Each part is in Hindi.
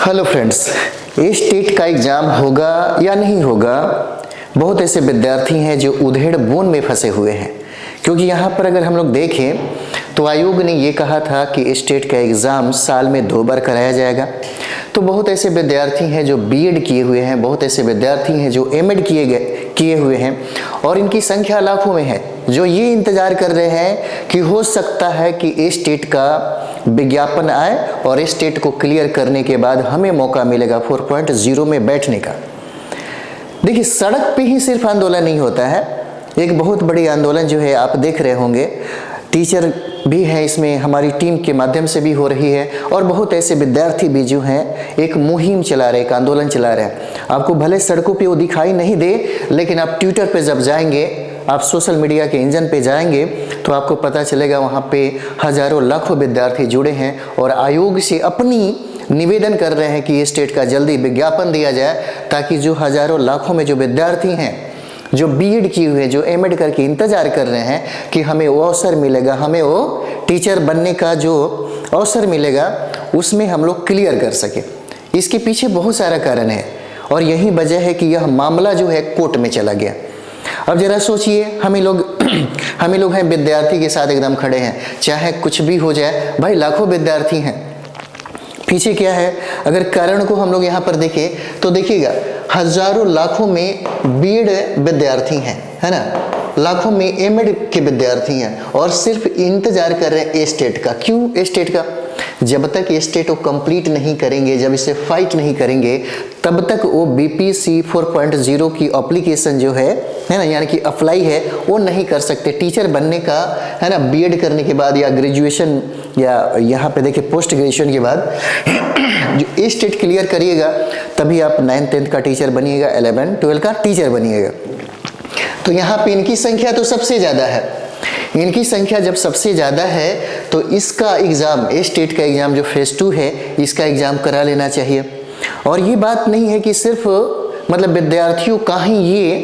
हेलो फ्रेंड्स, स्टेट का एग्जाम होगा या नहीं होगा। बहुत ऐसे विद्यार्थी हैं जो उधेड़ बुन में फंसे हुए हैं, क्योंकि यहाँ पर अगर हम लोग देखें तो आयोग ने ये कहा था कि स्टेट का एग्ज़ाम साल में 2 बार कराया जाएगा। तो बहुत ऐसे विद्यार्थी हैं जो बीएड किए हुए हैं, बहुत ऐसे विद्यार्थी हैं जो एमएड किए हुए हैं और इनकी संख्या लाखों में है, जो ये इंतज़ार कर रहे हैं कि हो सकता है कि स्टेट का विज्ञापन आए और स्टेट को क्लियर करने के बाद हमें मौका मिलेगा 4.0 में बैठने का। देखिए, सड़क पे ही सिर्फ आंदोलन नहीं होता है, एक बहुत बड़ी आंदोलन जो है आप देख रहे होंगे, टीचर भी है इसमें, हमारी टीम के माध्यम से भी हो रही है और बहुत ऐसे विद्यार्थी भी जो हैं एक मुहिम चला रहे, एक आंदोलन चला रहे हैं। आपको भले सड़कों पे वो दिखाई नहीं दे, लेकिन आप ट्विटर पे जब जाएंगे, आप सोशल मीडिया के इंजन पे जाएंगे तो आपको पता चलेगा वहाँ पे हजारों लाखों विद्यार्थी जुड़े हैं और आयोग से अपनी निवेदन कर रहे हैं कि स्टेट का जल्दी विज्ञापन दिया जाए, ताकि जो हजारों लाखों में जो विद्यार्थी हैं जो बीएड किए हुए, जो एमएड करके इंतजार कर रहे हैं कि हमें वो अवसर मिलेगा, हमें वो टीचर बनने का जो अवसर मिलेगा, उसमें हम लोग क्लियर कर सके। इसके पीछे बहुत सारा कारण है और यही वजह है कि यह मामला जो है कोर्ट में चला गया। अब जरा सोचिए, हम ही लोग हैं विद्यार्थी के साथ एकदम खड़े हैं, चाहे कुछ भी हो जाए। भाई लाखों विद्यार्थी हैं, पीछे क्या है? अगर कारण को हम लोग यहाँ पर देखें तो देखिएगा, हजारों लाखों में बीएड विद्यार्थी हैं, है ना, लाखों में एमएड के विद्यार्थी हैं और सिर्फ इंतजार कर रहे हैं स्टेट का। क्यों स्टेट का? जब तक स्टेट को कंप्लीट नहीं करेंगे, जब इसे फाइट नहीं करेंगे, तब तक वो बीपीएससी 4.0 की एप्लीकेशन जो है ना, यानी कि अप्लाई है, वो नहीं कर सकते टीचर बनने का, है ना, बीएड करने के बाद या ग्रेजुएशन या यहाँ पे देखिए पोस्ट ग्रेजुएशन के बाद जो स्टेट क्लियर करिएगा तभी आप 9th 10th का टीचर बनिएगा, 11th 12th का टीचर बनिएगा। तो यहाँ पे इनकी संख्या तो सबसे ज़्यादा है। इनकी संख्या जब सबसे ज़्यादा है तो इसका एग्ज़ाम, स्टेट का एग्ज़ाम जो फेज़ 2 है, इसका एग्ज़ाम करा लेना चाहिए। और ये बात नहीं है कि सिर्फ मतलब विद्यार्थियों का ही ये,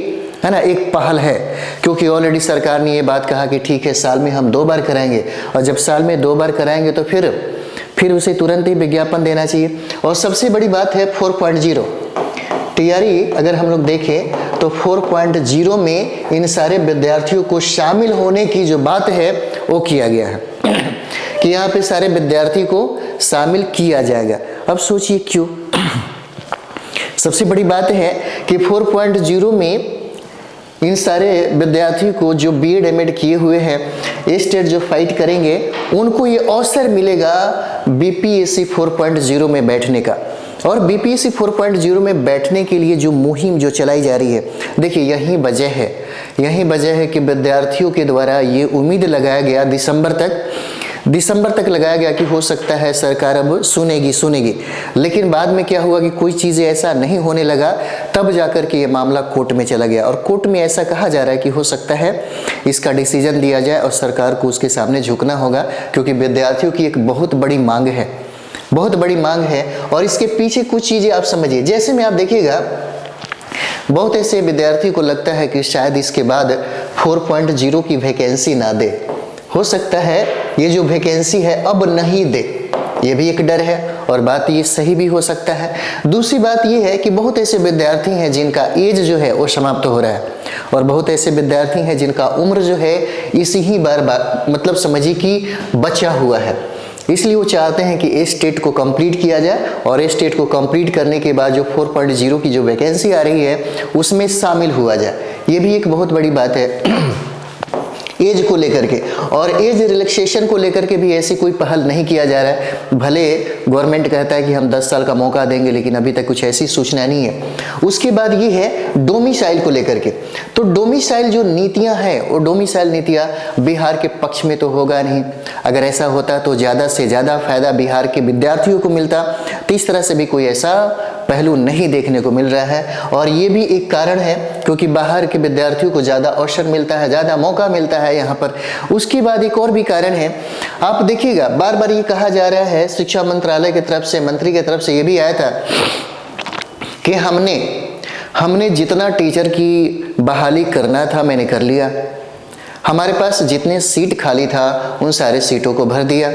है ना, एक पहल है, क्योंकि ऑलरेडी सरकार ने ये बात कहा कि ठीक है साल में हम 2 बार कराएंगे, और जब साल में 2 बार कराएंगे तो फिर उसे तुरंत ही विज्ञापन देना चाहिए। और सबसे बड़ी बात है 4.0 तैयारी। अगर हम लोग देखें तो 4.0 में इन सारे विद्यार्थियों को शामिल होने की जो बात है वो किया गया है कि यहाँ पे सारे विद्यार्थी को शामिल किया जाएगा। अब सोचिए क्यों? सबसे बड़ी बात है कि 4.0 में इन सारे विद्यार्थियों को जो बीएड एमएड किए हुए हैं, स्टेट जो फाइट करेंगे, उनको ये अवसर मिलेगा बीपीएससी 4.0 में बैठने का। और बीपीएससी 4.0 में बैठने के लिए जो मुहिम जो चलाई जा रही है, देखिए यही वजह है कि विद्यार्थियों के द्वारा ये उम्मीद लगाया गया दिसंबर तक लगाया गया कि हो सकता है सरकार अब सुनेगी। लेकिन बाद में क्या हुआ कि कोई चीज़ें ऐसा नहीं होने लगा, तब जाकर के ये मामला कोर्ट में चला गया और कोर्ट में ऐसा कहा जा रहा है कि हो सकता है इसका डिसीजन दिया जाए और सरकार को उसके सामने झुकना होगा, क्योंकि विद्यार्थियों की एक बहुत बड़ी मांग है। और इसके पीछे कुछ चीज़ें आप समझिए। जैसे में आप देखिएगा, बहुत ऐसे विद्यार्थी को लगता है कि शायद इसके बाद 4.0 की वैकेंसी ना दे, हो सकता है ये जो वैकेंसी है अब नहीं दे, ये भी एक डर है और बात ये सही भी हो सकता है। दूसरी बात ये है कि बहुत ऐसे विद्यार्थी हैं जिनका एज जो है वो समाप्त हो रहा है और बहुत ऐसे विद्यार्थी हैं जिनका उम्र जो है इसी ही बार मतलब समझिए कि बचा हुआ है। इसलिए वो चाहते हैं कि स्टेट को कंप्लीट किया जाए और स्टेट को कंप्लीट करने के बाद जो 4.0 की जो वैकेंसी आ रही है उसमें शामिल हुआ जाए। ये भी एक बहुत बड़ी बात है एज को लेकर के, और एज रिलैक्सेशन को लेकर के भी ऐसी कोई पहल नहीं किया जा रहा है। भले गवर्नमेंट कहता है कि हम 10 साल का मौका देंगे, लेकिन अभी तक कुछ ऐसी सूचना नहीं है। उसके बाद ये है डोमिसाइल को लेकर के। तो डोमिसाइल जो नीतियां हैं, वो डोमिसाइल नीतियां बिहार के पक्ष में तो होगा नहीं। अगर ऐसा होता तो ज़्यादा से ज़्यादा फायदा बिहार के विद्यार्थियों को मिलता। तो इस तरह से भी कोई ऐसा पहलू नहीं देखने को मिल रहा है और ये भी एक कारण है, क्योंकि बाहर के विद्यार्थियों को ज़्यादा अवसर मिलता है, ज़्यादा मौका मिलता है यहाँ पर। उसके बाद एक और भी कारण है, आप देखिएगा बार बार ये कहा जा रहा है, शिक्षा मंत्रालय की तरफ से, मंत्री की तरफ से ये भी आया था कि हमने जितना टीचर की बहाली करना था मैंने कर लिया, हमारे पास जितने सीट खाली था उन सारे सीटों को भर दिया।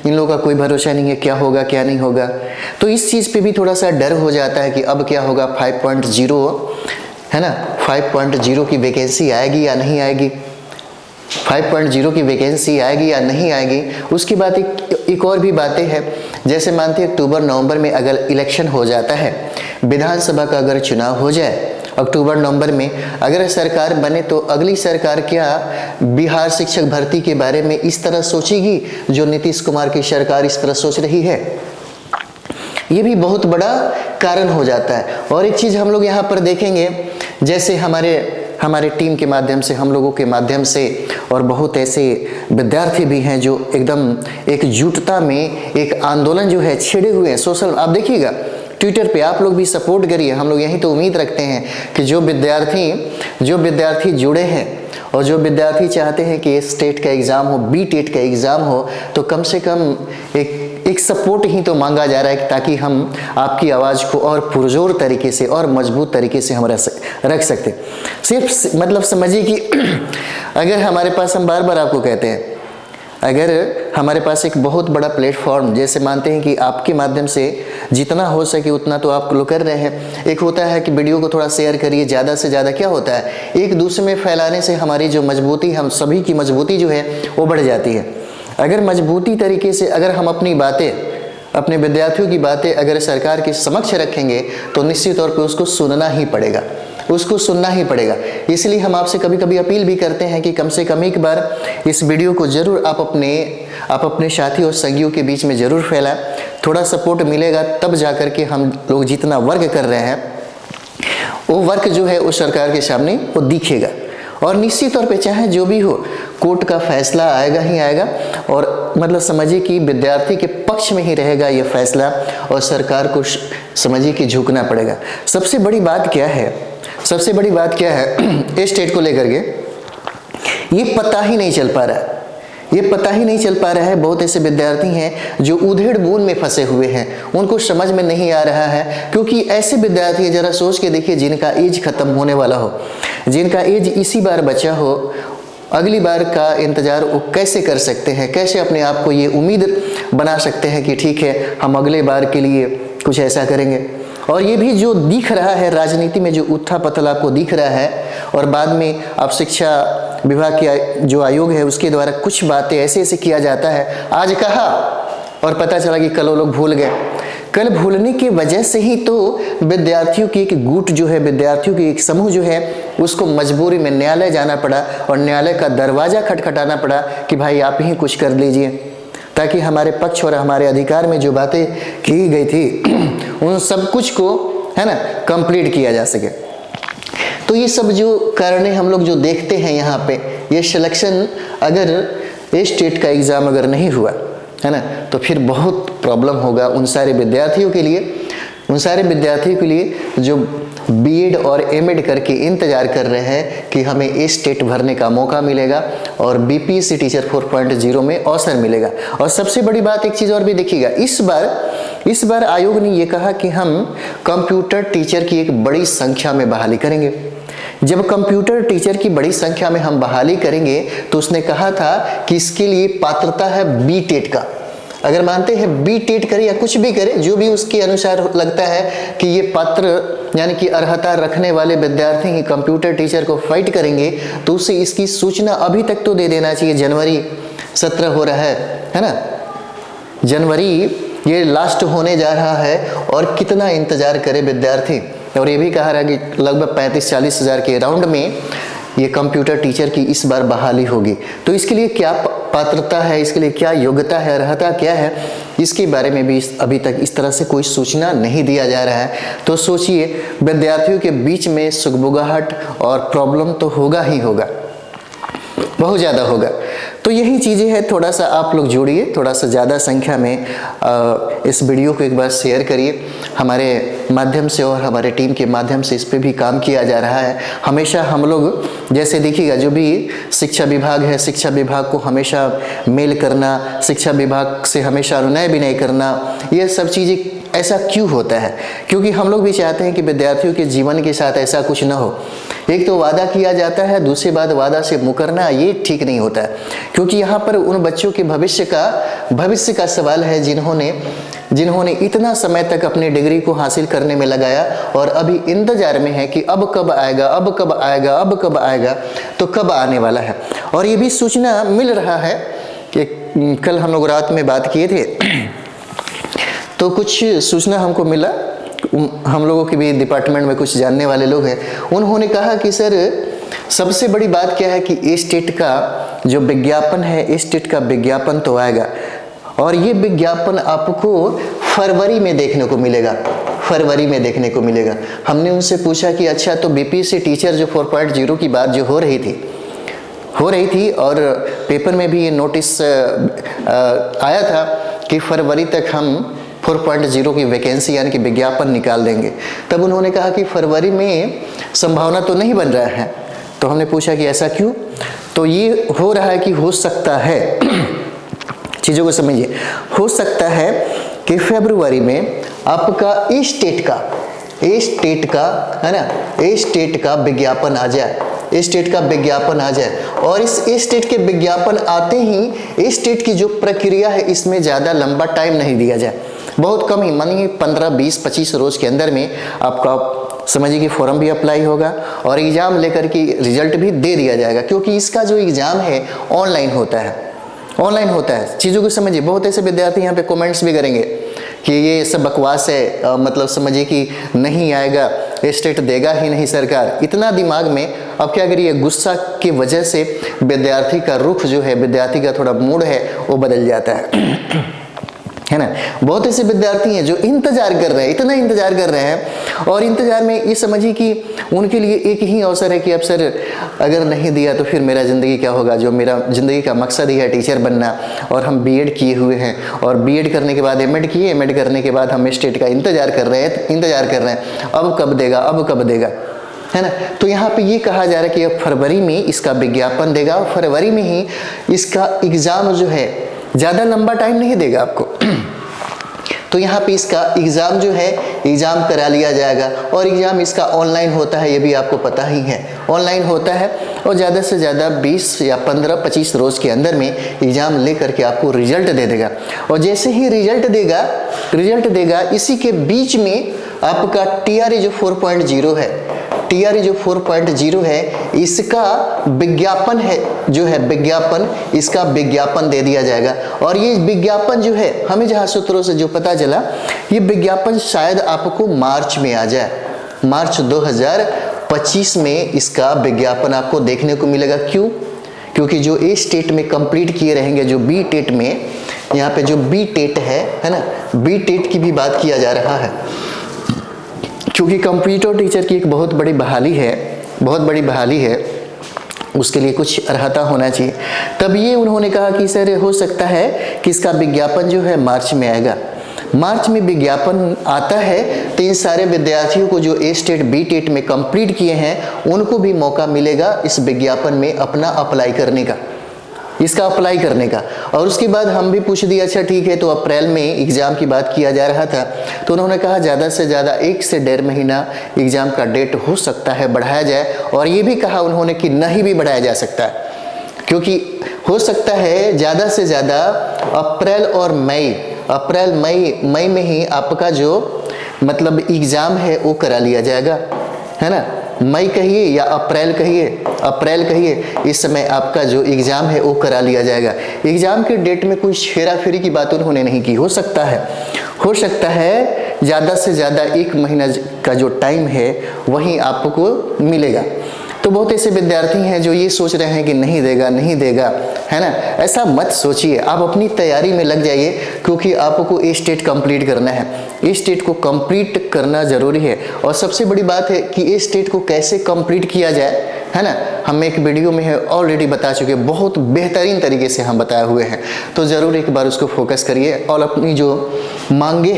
इन लोगों का कोई भरोसा नहीं है क्या होगा क्या नहीं होगा। तो इस चीज़ पे भी थोड़ा सा डर हो जाता है कि अब क्या होगा, 5.0 है ना, 5.0 की वैकेंसी आएगी या नहीं आएगी, 5.0 की वैकेंसी आएगी या नहीं आएगी। उसके बाद एक और भी बातें हैं, जैसे मानते हैं अक्टूबर नवंबर में अगर इलेक्शन हो जाता है, विधानसभा का अगर चुनाव हो जाए अक्टूबर नवंबर में, अगर सरकार बने तो अगली सरकार क्या बिहार शिक्षक भर्ती के बारे में इस तरह सोचेगी जो नीतीश कुमार की सरकार इस तरह सोच रही है? ये भी बहुत बड़ा कारण हो जाता है। और एक चीज़ हम लोग यहाँ पर देखेंगे, जैसे हमारे टीम के माध्यम से, हम लोगों के माध्यम से, और बहुत ऐसे विद्यार्थी भी हैं जो एकदम एकजुटता में एक आंदोलन जो है छेड़े हुए हैं। सोशल आप देखिएगा ट्विटर पे, आप लोग भी सपोर्ट करिए। हम लोग यही तो उम्मीद रखते हैं कि जो विद्यार्थी जुड़े हैं और जो विद्यार्थी चाहते हैं कि स्टेट का एग्ज़ाम हो, बी टेट का एग्ज़ाम हो, तो कम से कम एक सपोर्ट ही तो मांगा जा रहा है ताकि हम आपकी आवाज़ को और पुरजोर तरीके से और मजबूत तरीके से हम रख सकते। सिर्फ मतलब समझिए कि अगर हमारे पास, हम बार बार आपको कहते हैं, अगर हमारे पास एक बहुत बड़ा प्लेटफॉर्म, जैसे मानते हैं कि आपके माध्यम से जितना हो सके उतना तो आप लोग कर रहे हैं। एक होता है कि वीडियो को थोड़ा शेयर करिए, ज़्यादा से ज़्यादा क्या होता है, एक दूसरे में फैलाने से हमारी जो मजबूती, हम सभी की मजबूती जो है वो बढ़ जाती है। अगर मजबूती तरीके से अगर हम अपनी बातें, अपने विद्यार्थियों की बातें अगर सरकार के समक्ष रखेंगे तो निश्चित तौर पर उसको सुनना ही पड़ेगा, उसको सुनना ही पड़ेगा। इसलिए हम आपसे कभी कभी अपील भी करते हैं कि कम से कम एक बार इस वीडियो को ज़रूर आप अपने साथी और संगियों के बीच में ज़रूर फैलाएं। थोड़ा सपोर्ट मिलेगा तब जाकर के हम लोग जितना वर्क कर रहे हैं वो वर्क जो है उस सरकार के सामने वो दिखेगा। और निश्चित तौर पे चाहे जो भी हो, कोर्ट का फैसला आएगा ही आएगा, और मतलब समझिए कि विद्यार्थी के पक्ष में ही रहेगा ये फैसला, और सरकार को समझिए कि झुकना पड़ेगा। सबसे बड़ी बात क्या है, सबसे बड़ी बात क्या है, इस स्टेट को लेकर के ये पता ही नहीं चल पा रहा है, ये पता ही नहीं चल पा रहा है। बहुत ऐसे विद्यार्थी हैं जो उधेड़ बुन में फंसे हुए हैं, उनको समझ में नहीं आ रहा है। क्योंकि ऐसे विद्यार्थी, जरा सोच के देखिए, जिनका एज खत्म होने वाला हो, जिनका एज इसी बार बचा हो, अगली बार का इंतज़ार वो कैसे कर सकते हैं, कैसे अपने आप को ये उम्मीद बना सकते हैं कि ठीक है हम अगले बार के लिए कुछ ऐसा करेंगे। और ये भी जो दिख रहा है राजनीति में, जो उथल पुथल आपको दिख रहा है, और बाद में आप शिक्षा विभाग के जो आयोग है उसके द्वारा कुछ बातें ऐसे ऐसे किया जाता है, आज कहा और पता चला कि कल वो लोग भूल गए। कल भूलने की वजह से ही तो विद्यार्थियों की एक गुट जो है, विद्यार्थियों की एक समूह जो है, उसको मजबूरी में न्यायालय जाना पड़ा और न्यायालय का दरवाज़ा खटखटाना पड़ा कि भाई आप ही कुछ कर लीजिए, ताकि हमारे पक्ष और हमारे अधिकार में जो बातें की गई थी उन सब कुछ को, है ना, कंप्लीट किया जा सके। तो ये सब जो कारणें हम लोग जो देखते हैं यहाँ पे, ये सिलेक्शन अगर ये स्टेट का एग्ज़ाम अगर नहीं हुआ, है ना, तो फिर बहुत प्रॉब्लम होगा उन सारे विद्यार्थियों के लिए, जो बीएड और एमएड करके इंतज़ार कर रहे हैं कि हमें ए स्टेट भरने का मौका मिलेगा और बीपीएससी टीचर 4.0 में अवसर मिलेगा। और सबसे बड़ी बात एक चीज़ और भी देखिएगा, इस बार आयोग ने ये कहा कि हम कंप्यूटर टीचर की एक बड़ी संख्या में बहाली करेंगे। जब कंप्यूटर टीचर की बड़ी संख्या में हम बहाली करेंगे तो उसने कहा था कि इसके लिए पात्रता है बी टेट का। अगर मानते हैं बी टेट करे या कुछ भी करे, जो भी उसके अनुसार लगता है कि ये पात्र यानी कि अर्हता रखने वाले विद्यार्थी ही कंप्यूटर टीचर को फाइट करेंगे, तो उसे इसकी सूचना अभी तक तो दे देना चाहिए। जनवरी 17 हो रहा है ना, जनवरी ये लास्ट होने जा रहा है, और कितना इंतजार करे विद्यार्थी। और ये भी कहा रहा कि लगभग 35-40 हज़ार के राउंड में ये कंप्यूटर टीचर की इस बार बहाली होगी। तो इसके लिए क्या पात्रता है, इसके लिए क्या योग्यता है, अर्हता क्या है, इसके बारे में भी अभी तक इस तरह से कोई सूचना नहीं दिया जा रहा है। तो सोचिए, विद्यार्थियों के बीच में सुगबुगाहट और प्रॉब्लम तो होगा ही होगा, बहुत ज़्यादा होगा। तो यही चीज़ें हैं, थोड़ा सा आप लोग जोड़िए, थोड़ा सा ज़्यादा संख्या में इस वीडियो को एक बार शेयर करिए। हमारे माध्यम से और हमारे टीम के माध्यम से इस पे भी काम किया जा रहा है। हमेशा हम लोग, जैसे देखिएगा, जो भी शिक्षा विभाग है, शिक्षा विभाग को हमेशा मेल करना, शिक्षा विभाग से हमेशा अनुनय विनय करना, ये सब चीज़ें ऐसा क्यों होता है? क्योंकि हम लोग भी चाहते हैं कि विद्यार्थियों के जीवन के साथ ऐसा कुछ ना हो एक तो वादा किया जाता है, दूसरी बात वादा से मुकरना, ये ठीक नहीं होता है। क्योंकि यहाँ पर उन बच्चों के भविष्य का सवाल है जिन्होंने इतना समय तक अपनी डिग्री को हासिल करने में लगाया और अभी इंतजार में है कि अब कब आएगा, अब कब आएगा, अब कब आएगा, तो कब आने वाला है। और ये भी सूचना मिल रहा है कि कल हम लोग रात में बात किए थे तो कुछ सूचना हमको मिला, हम लोगों के भी डिपार्टमेंट में कुछ जानने वाले लोग हैं, उन्होंने कहा कि सर सबसे बड़ी बात क्या है कि ए स्टेट का जो विज्ञापन है, ए स्टेट का विज्ञापन तो आएगा और ये विज्ञापन आपको फरवरी में देखने को मिलेगा, फरवरी में देखने को मिलेगा। हमने उनसे पूछा कि अच्छा तो बीपीएससी टीचर जो 4.0 की बात जो हो रही थी और पेपर में भी ये नोटिस आया था कि फरवरी तक हम 4.0 की वैकेंसी यानी कि विज्ञापन निकाल देंगे। तब उन्होंने कहा कि फरवरी में संभावना तो नहीं बन रहा है। तो हमने पूछा कि ऐसा क्यों? तो ये हो रहा है कि हो सकता है, चीज़ों को समझिए, हो सकता है कि फरवरी में आपका ए स्टेट का है ना, ए स्टेट का विज्ञापन आ जाए, ए स्टेट का विज्ञापन आ जाए और इस ए स्टेट के विज्ञापन आते ही ए स्टेट की जो प्रक्रिया है इसमें ज़्यादा लंबा टाइम नहीं दिया जाए, बहुत कम ही, मानिए 15, 20, 25 रोज के अंदर में आपका समझिए कि फॉर्म भी अप्लाई होगा और एग्ज़ाम लेकर के रिजल्ट भी दे दिया जाएगा। क्योंकि इसका जो एग्ज़ाम है ऑनलाइन होता है, चीज़ों को समझिए। बहुत ऐसे विद्यार्थी यहाँ पे कमेंट्स भी करेंगे कि ये सब बकवास है, मतलब समझिए कि नहीं आएगा, स्टेट देगा ही नहीं सरकार, इतना दिमाग में। अब क्या करिए, गुस्सा की वजह से विद्यार्थी का रुख जो है, विद्यार्थी का थोड़ा मूड है वो बदल जाता है ना। बहुत ऐसे विद्यार्थी हैं जो इंतजार कर रहे हैं, इतना इंतजार कर रहे हैं और इंतजार में ये समझिए कि उनके लिए एक ही अवसर है कि अब सर अगर नहीं दिया तो फिर मेरा ज़िंदगी क्या होगा, जो मेरा ज़िंदगी का मकसद ही है टीचर बनना। और हम बीएड किए हुए हैं और बीएड करने के बाद एमएड किए, एमएड करने के बाद हम स्टेट का इंतजार कर रहे हैं, अब कब देगा, है ना। तो यहाँ पे ये कहा जा रहा है कि अब फरवरी में इसका विज्ञापन देगा और फरवरी में ही इसका एग्ज़ाम जो है, ज़्यादा लंबा टाइम नहीं देगा आपको। तो यहाँ पे इसका एग्ज़ाम जो है, एग्ज़ाम करा लिया जाएगा और एग्ज़ाम इसका ऑनलाइन होता है, ये भी आपको पता ही है, ऑनलाइन होता है और ज़्यादा से ज़्यादा 20 या 15-25 रोज़ के अंदर में एग्ज़ाम ले करके आपको रिजल्ट दे देगा। और जैसे ही रिजल्ट देगा इसी के बीच में आपका टीआरई जो 4.0 है इसका विज्ञापन है, जो है विज्ञापन, इसका विज्ञापन दे दिया जाएगा। और ये विज्ञापन जो है, हमें जहाँ सूत्रों से जो पता चला, ये विज्ञापन शायद आपको मार्च में आ जाए, मार्च 2025 में इसका विज्ञापन आपको देखने को मिलेगा। क्यों? क्योंकि जो ए स्टेट में कंप्लीट किए रहेंगे, जो बी टेट में, यहाँ पे जो बी टेट है ना, बी टेट की भी बात किया जा रहा है। क्योंकि कंप्यूटर टीचर की एक बहुत बड़ी बहाली है, उसके लिए कुछ अर्हता होना चाहिए। तब ये उन्होंने कहा कि सर हो सकता है कि इसका विज्ञापन जो है मार्च में आएगा। मार्च में विज्ञापन आता है तो इन सारे विद्यार्थियों को जो ए स्टेट बी टेट में कंप्लीट किए हैं उनको भी मौका मिलेगा इस विज्ञापन में अपना अप्लाई करने का, इसका अप्लाई करने का। और उसके बाद हम भी पूछ दिया, अच्छा ठीक है, तो अप्रैल में एग्ज़ाम की बात किया जा रहा था, तो उन्होंने कहा ज़्यादा से ज़्यादा 1 से 1.5 महीना एग्ज़ाम का डेट हो सकता है बढ़ाया जाए। और ये भी कहा उन्होंने कि नहीं भी बढ़ाया जा सकता है, क्योंकि हो सकता है ज़्यादा से ज़्यादा मई में ही आपका जो मतलब एग्ज़ाम है वो करा लिया जाएगा, है ना। मई कहिए या अप्रैल कहिए, इस समय आपका जो एग्ज़ाम है वो करा लिया जाएगा। एग्ज़ाम के डेट में कोई छेड़ाफेरी की बात उन्होंने नहीं की। हो सकता है ज़्यादा से ज़्यादा 1 महीना का जो टाइम है वही आपको मिलेगा। तो बहुत ऐसे विद्यार्थी हैं जो ये सोच रहे हैं कि नहीं देगा, है ना। ऐसा मत सोचिए, आप अपनी तैयारी में लग जाइए, क्योंकि आपको ए स्टेट कंप्लीट करना है, ए स्टेट को कंप्लीट करना ज़रूरी है। और सबसे बड़ी बात है कि ए स्टेट को कैसे कंप्लीट किया जाए, है ना, हम एक वीडियो में ऑलरेडी बता चुके, बहुत बेहतरीन तरीके से हम बताए हुए हैं। तो ज़रूर एक बार उसको फोकस करिए और अपनी जो मांगे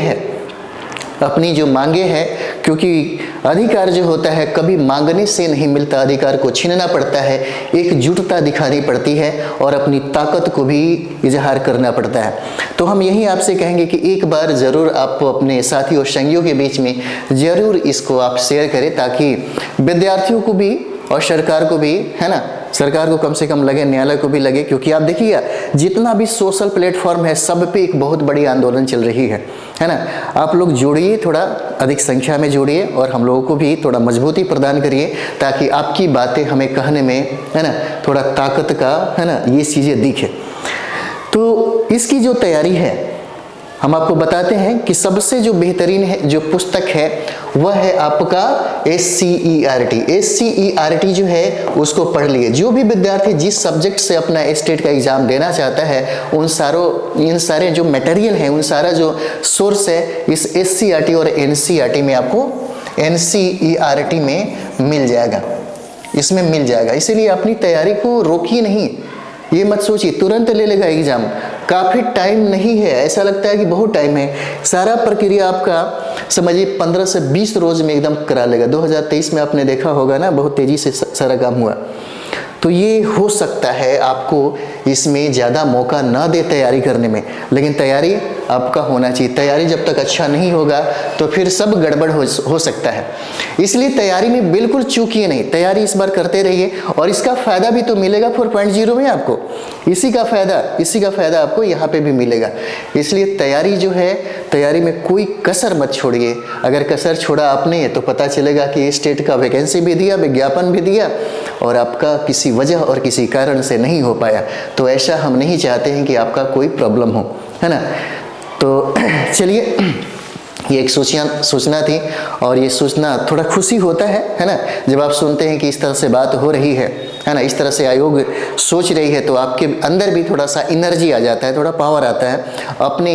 हैं, क्योंकि अधिकार जो होता है कभी मांगने से नहीं मिलता, अधिकार को छीनना पड़ता है, एकजुटता दिखानी पड़ती है और अपनी ताकत को भी इजहार करना पड़ता है। तो हम यही आपसे कहेंगे कि एक बार ज़रूर आप अपने साथी और संगियों के बीच में ज़रूर इसको आप शेयर करें, ताकि विद्यार्थियों को भी और सरकार को भी, है ना, सरकार को कम से कम लगे, न्यायालय को भी लगे, क्योंकि आप देखिए जितना भी सोशल प्लेटफॉर्म है सब पे एक बहुत बड़ी आंदोलन चल रही है ना। आप लोग जुड़िए, थोड़ा अधिक संख्या में जुड़िए और हम लोगों को भी थोड़ा मजबूती प्रदान करिए, ताकि आपकी बातें हमें कहने में, है ना, थोड़ा ताकत का, है ना, ये चीज़ें दिखे। तो इसकी जो तैयारी है हम आपको बताते हैं कि सबसे जो बेहतरीन है जो पुस्तक है वह है आपका SCERT। SCERT जो है उसको पढ़ लिए। जो भी विद्यार्थी जिस सब्जेक्ट से अपना स्टेट का एग्जाम देना चाहता है इन सारे जो मटेरियल है, उन सारा जो सोर्स है इस SCERT और NCERT में आपको NCERT में मिल जाएगा, इसमें मिल जाएगा। इसीलिए अपनी तैयारी को रोकिए नहीं। ये मत सोचिए तुरंत ले लेगा एग्जाम, काफ़ी टाइम नहीं है। ऐसा लगता है कि बहुत टाइम है। सारा प्रक्रिया आपका समझिए 15 से 20 रोज में एकदम करा लेगा। 2023 में आपने देखा होगा ना, बहुत तेज़ी से सारा काम हुआ। तो ये हो सकता है आपको इसमें ज़्यादा मौका ना दे तैयारी करने में, लेकिन तैयारी आपका होना चाहिए। तैयारी जब तक अच्छा नहीं होगा तो फिर सब गड़बड़ हो सकता है। इसलिए तैयारी में बिल्कुल चूकिए नहीं, तैयारी इस बार करते रहिए और इसका फ़ायदा भी तो मिलेगा 4.0 में आपको। इसी का फ़ायदा आपको यहाँ पे भी मिलेगा। इसलिए तैयारी जो है, तैयारी में कोई कसर मत छोड़िए। अगर कसर छोड़ा आपने तो पता चलेगा कि स्टेट का वैकेंसी भी दिया, विज्ञापन भी दिया और आपका किसी वजह और किसी कारण से नहीं हो पाया। तो ऐसा हम नहीं चाहते हैं कि आपका कोई प्रॉब्लम हो, है ना। तो चलिए, ये एक सूचना थी और ये सूचना थोड़ा खुशी होता है ना, जब आप सुनते हैं कि इस तरह से बात हो रही है ना, इस तरह से आयोग सोच रही है, तो आपके अंदर भी थोड़ा सा एनर्जी आ जाता है, थोड़ा पावर आता है अपने,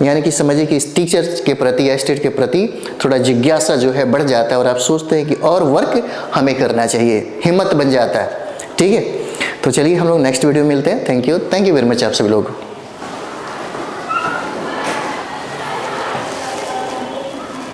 यानी कि समझिए कि इस टीचर के प्रति या स्टेट के प्रति थोड़ा जिज्ञासा जो है बढ़ जाता है और आप सोचते हैं कि और वर्क हमें करना चाहिए, हिम्मत बन जाता है। ठीक है, तो चलिए हम लोग नेक्स्ट वीडियो में मिलते हैं। थैंक यू वेरी मच आप सभी लोग।